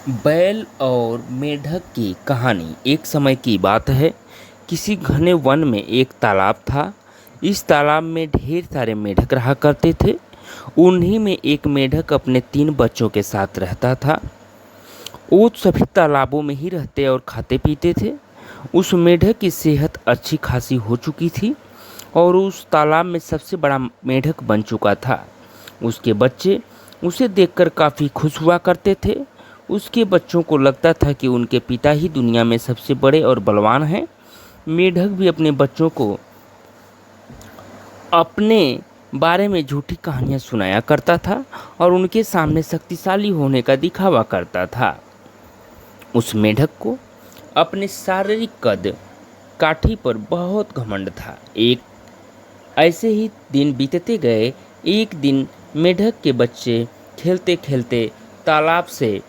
बैल और मेढक की कहानी। एक समय की बात है, किसी घने वन में एक तालाब था। इस तालाब में ढेर सारे मेढक रहा करते थे। उन्हीं में एक मेढक अपने 3 बच्चों के साथ रहता था। वो सभी तालाबों में ही रहते और खाते पीते थे। उस मेढक की सेहत अच्छी खासी हो चुकी थी और उस तालाब में सबसे बड़ा मेढक बन चुका था। उसके बच्चे उसे देखकर काफ़ी खुश हुआ करते थे। उसके बच्चों को लगता था कि उनके पिता ही दुनिया में सबसे बड़े और बलवान हैं। मेढक भी अपने बच्चों को अपने बारे में झूठी कहानियां सुनाया करता था और उनके सामने शक्तिशाली होने का दिखावा करता था। उस मेढक को अपने शारीरिक कद काठी पर बहुत घमंड था। एक ऐसे ही दिन बीतते गए। एक दिन मेढक के बच्चे खेलते खेलते तालाब से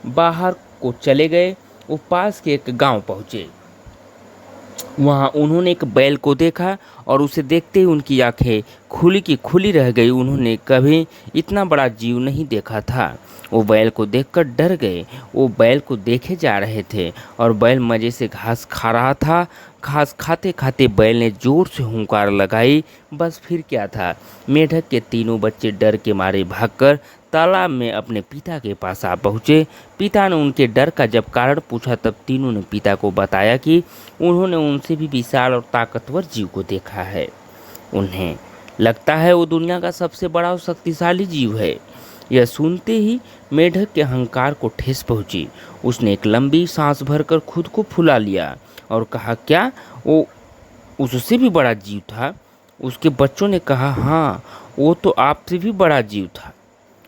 बाहर को चले गए। वो पास के एक गांव पहुँचे। वहाँ उन्होंने एक बैल को देखा और उसे देखते ही उनकी आंखें खुली की खुली रह गई। उन्होंने कभी इतना बड़ा जीव नहीं देखा था। वो बैल को देखकर डर गए। वो बैल को देखे जा रहे थे और बैल मज़े से घास खा रहा था। घास खाते खाते बैल ने जोर से हुंकार लगाई। बस फिर क्या था, मेढक के 3 बच्चे डर के मारे भागकर तालाब में अपने पिता के पास आ पहुँचे। पिता ने उनके डर का जब कारण पूछा तब तीनों ने पिता को बताया कि उन्होंने उनसे भी विशाल और ताकतवर जीव को देखा है। उन्हें लगता है वो दुनिया का सबसे बड़ा और शक्तिशाली जीव है। यह सुनते ही मेढक के अहंकार को ठेस पहुंची। उसने एक लंबी सांस भरकर खुद को फुला लिया और कहा, क्या वो उससे भी बड़ा जीव था? उसके बच्चों ने कहा, हाँ, वो तो आपसे भी बड़ा जीव था।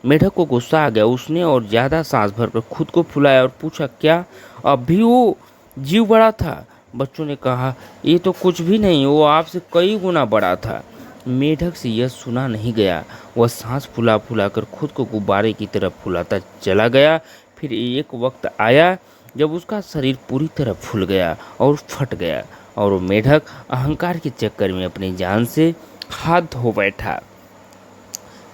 मेढक को गुस्सा आ गया। उसने और ज़्यादा सांस भरकर खुद को फुलाया और पूछा, क्या अब भी वो जीव बड़ा था? बच्चों ने कहा, ये तो कुछ भी नहीं, वो आपसे कई गुना बड़ा था। मेढक से यह सुना नहीं गया। वह सांस फुला फुला कर खुद को गुब्बारे की तरफ फुलाता चला गया। फिर एक वक्त आया जब उसका शरीर पूरी तरह फूल गया और फट गया और वो मेढक अहंकार के चक्कर में अपनी जान से हाथ धो बैठा।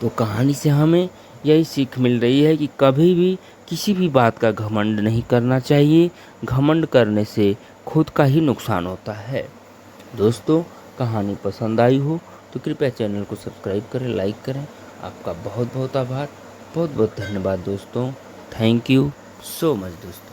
तो कहानी से हमें यही सीख मिल रही है कि कभी भी किसी भी बात का घमंड नहीं करना चाहिए। घमंड करने से खुद का ही नुकसान होता है। दोस्तों, कहानी पसंद आई हो तो कृपया चैनल को सब्सक्राइब करें, लाइक करें। आपका बहुत बहुत आभार, बहुत बहुत धन्यवाद दोस्तों। थैंक यू सो मच दोस्तों।